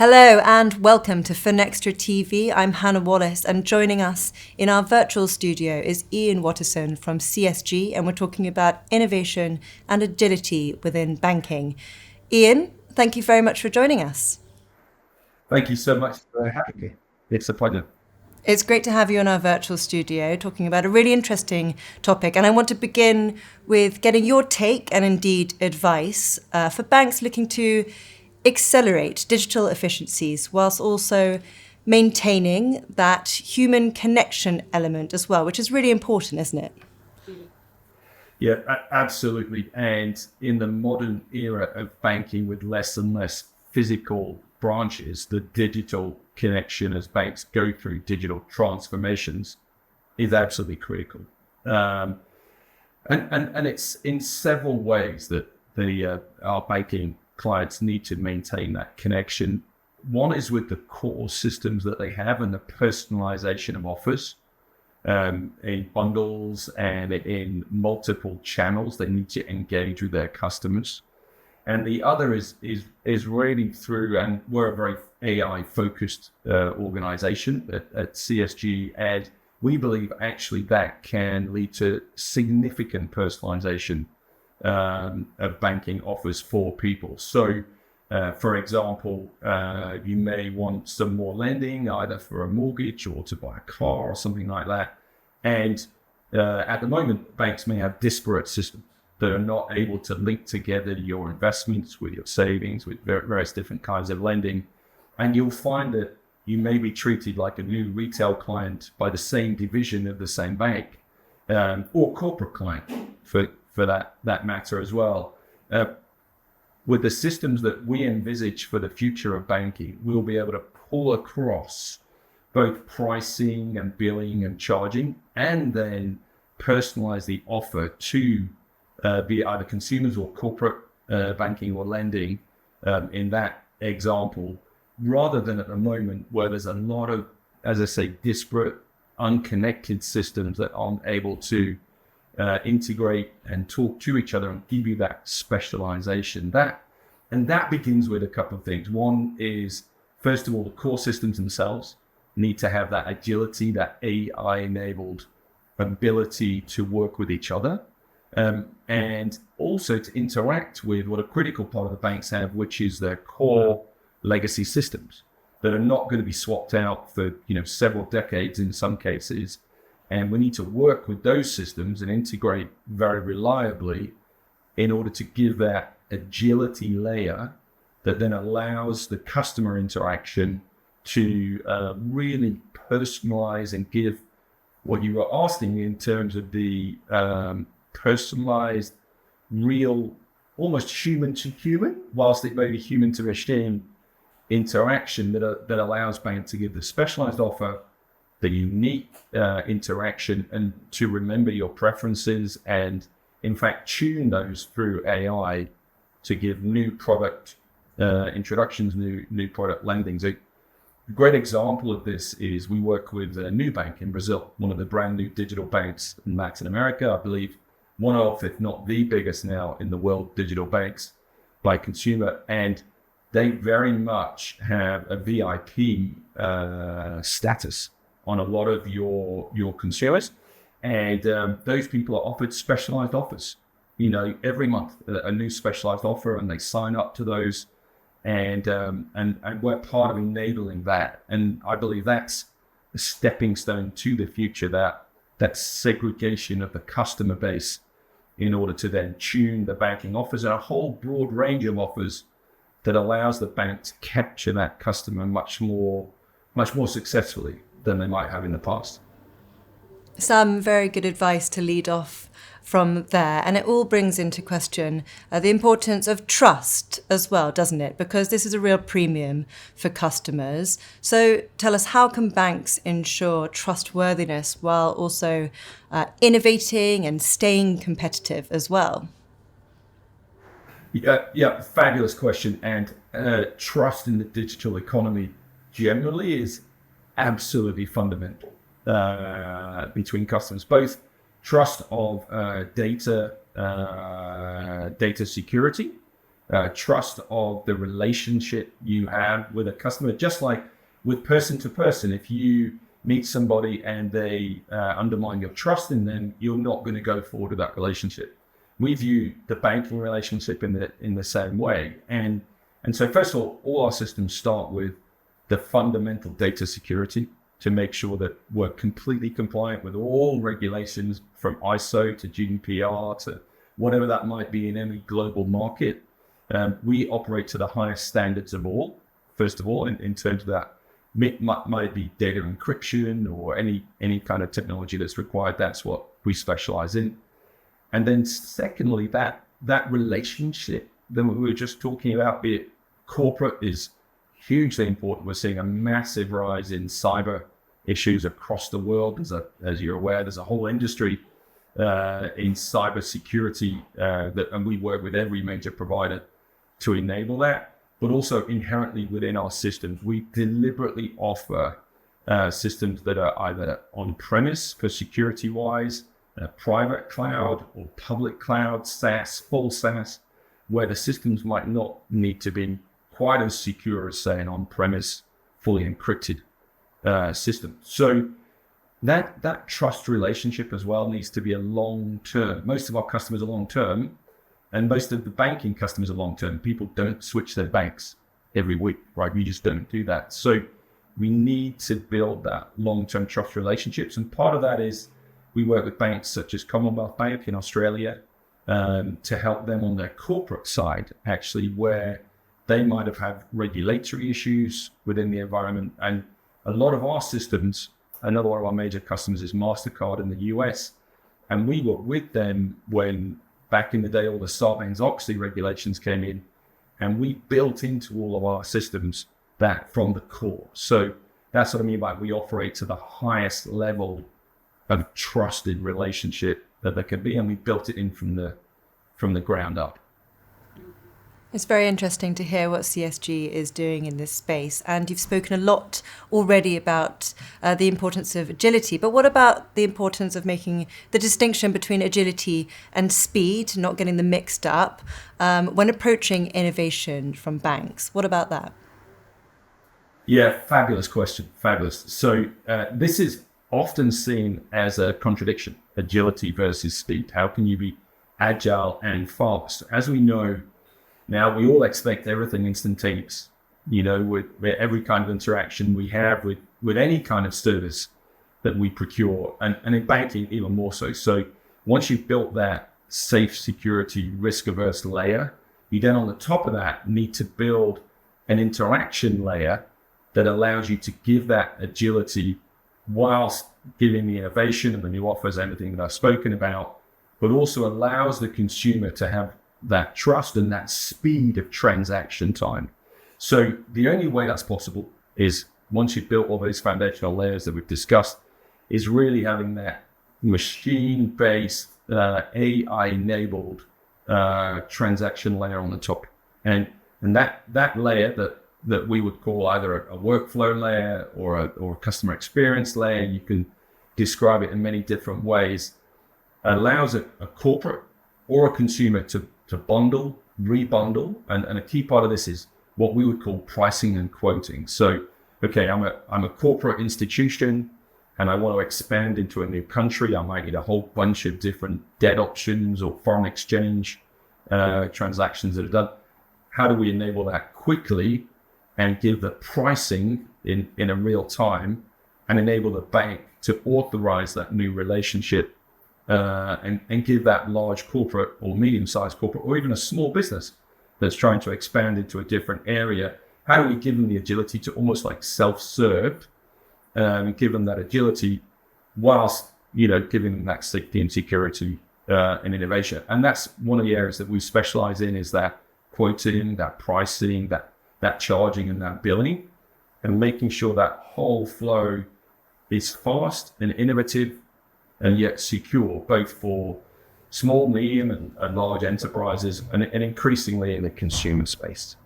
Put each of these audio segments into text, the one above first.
Hello and welcome to FinextraTV. I'm Hannah Wallace, and joining us in our virtual studio is Ian Watterson from CSG, and we're talking about innovation and agility within banking. Ian, thank you very much for joining us. Thank you so much for having me. It's a pleasure. It's great to have you in our virtual studio talking about a really interesting topic. And I want to begin with getting your take and indeed advice for banks looking to accelerate digital efficiencies whilst also maintaining that human connection element as well, which is really important, isn't it? Yeah, absolutely. And in the modern era of banking with less and less physical branches, the digital connection as banks go through digital transformations is absolutely critical. And it's in several ways that our banking clients need to maintain that connection. One is with the core systems that they have and the personalization of offers in bundles and in multiple channels they need to engage with their customers. And the other is really through, and we're a very AI focused organization at CSG, and we believe actually that can lead to significant personalization of banking offers for people. So, for example, you may want some more lending, either for a mortgage or to buy a car or something like that. And at the moment, banks may have disparate systems that are not able to link together your investments with your savings, with various different kinds of lending. And you'll find that you may be treated like a new retail client by the same division of the same bank, or corporate client for that matter as well. With the systems that we envisage for the future of banking, we'll be able to pull across both pricing and billing and charging, and then personalize the offer to be it either consumers or corporate banking or lending in that example, rather than at the moment where there's a lot of, as I say, disparate, unconnected systems that aren't able to integrate and talk to each other and give you that specialization. That begins with a couple of things. One is, first of all, the core systems themselves need to have that agility, that AI-enabled ability to work with each other, and also to interact with what a critical part of the banks have, which is their core legacy systems that are not going to be swapped out for several decades in some cases. And we need to work with those systems and integrate very reliably in order to give that agility layer that then allows the customer interaction to really personalize and give what you were asking in terms of the personalized, real, almost human to human, whilst it may be human to machine interaction that allows bank to give the specialized offer, the unique interaction, and to remember your preferences and in fact tune those through AI to give new product introductions, new product landings. A great example of this is we work with a new bank in Brazil, one of the brand new digital banks in Latin America, I believe one of, if not the biggest now in the world, digital banks by consumer. And they very much have a VIP status on a lot of your consumers, and those people are offered specialized offers. Every month a new specialized offer, and they sign up to those, and we're part of enabling that. And I believe that's a stepping stone to the future. That segregation of the customer base in order to then tune the banking offers and a whole broad range of offers that allows the bank to capture that customer much more successfully than they might have in the past. Some very good advice to lead off from there. And it all brings into question the importance of trust as well, doesn't it? Because this is a real premium for customers. So tell us, how can banks ensure trustworthiness while also innovating and staying competitive as well? Yeah, fabulous question. And trust in the digital economy generally is absolutely fundamental between customers, both trust of data security, trust of the relationship you have with a customer, just like with person to person. If you meet somebody and they undermine your trust in them, you're not going to go forward with that relationship. We view the banking relationship in the same way. And so first of all our systems start with the fundamental data security to make sure that we're completely compliant with all regulations from ISO to GDPR to whatever that might be in any global market. We operate to the highest standards of all, first of all, in terms of that. Might be data encryption or any kind of technology that's required. That's what we specialize in. And then secondly, that relationship that we were just talking about, be it corporate, is hugely important. We're seeing a massive rise in cyber issues across the world. As you're aware, there's a whole industry in cyber security and we work with every major provider to enable that. But also inherently within our systems, we deliberately offer systems that are either on-premise for security-wise, private cloud or public cloud, SaaS, full SaaS, where the systems might not need to be quite as secure as, say, an on-premise, fully encrypted system. So that trust relationship as well needs to be a long-term. Most of our customers are long-term, and most of the banking customers are long-term. People don't switch their banks every week, right? We just don't do that. So we need to build that long-term trust relationships. And part of that is we work with banks such as Commonwealth Bank in Australia to help them on their corporate side, actually, where they might have had regulatory issues within the environment. And a lot of our systems, another one of our major customers is MasterCard in the US. And we were with them when back in the day, all the Sarbanes-Oxley regulations came in, and we built into all of our systems that from the core. So that's what I mean by we operate to the highest level of trusted relationship that there can be, and we built it in from the ground up. It's very interesting to hear what CSG is doing in this space. And you've spoken a lot already about the importance of agility. But what about the importance of making the distinction between agility and speed, not getting them mixed up, when approaching innovation from banks? What about that? Yeah, fabulous question. Fabulous. So this is often seen as a contradiction, agility versus speed. How can you be agile and fast? As we know, now, we all expect everything instantaneous, with every kind of interaction we have with any kind of service that we procure, and in banking even more so. So once you've built that safe, security, risk-averse layer, you then on the top of that need to build an interaction layer that allows you to give that agility whilst giving the innovation and the new offers, everything that I've spoken about, but also allows the consumer to have that trust and that speed of transaction time. So the only way that's possible is once you've built all those foundational layers that we've discussed, is really having that machine-based, AI-enabled transaction layer on the top. And that layer that we would call either a workflow layer or a customer experience layer, you can describe it in many different ways, allows a corporate or a consumer to bundle, rebundle, and a key part of this is what we would call pricing and quoting. So, okay, I'm a corporate institution and I want to expand into a new country. I might need a whole bunch of different debt options or foreign exchange transactions that are done. How do we enable that quickly and give the pricing in a real time and enable the bank to authorize that new relationship and give that large corporate or medium-sized corporate or even a small business that's trying to expand into a different area, how do we give them the agility to almost like self-serve, give them that agility whilst, giving them that safety and security and innovation. And that's one of the areas that we specialize in, is that quoting, that pricing, that charging and that billing, and making sure that whole flow is fast and innovative and yet secure, both for small, medium, and large enterprises, and increasingly in the consumer space.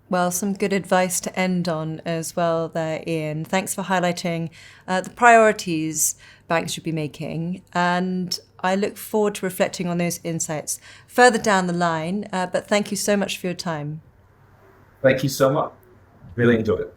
Well, some good advice to end on as well there, Ian. Thanks for highlighting the priorities banks should be making. And I look forward to reflecting on those insights further down the line. But thank you so much for your time. Thank you so much. Really enjoyed it.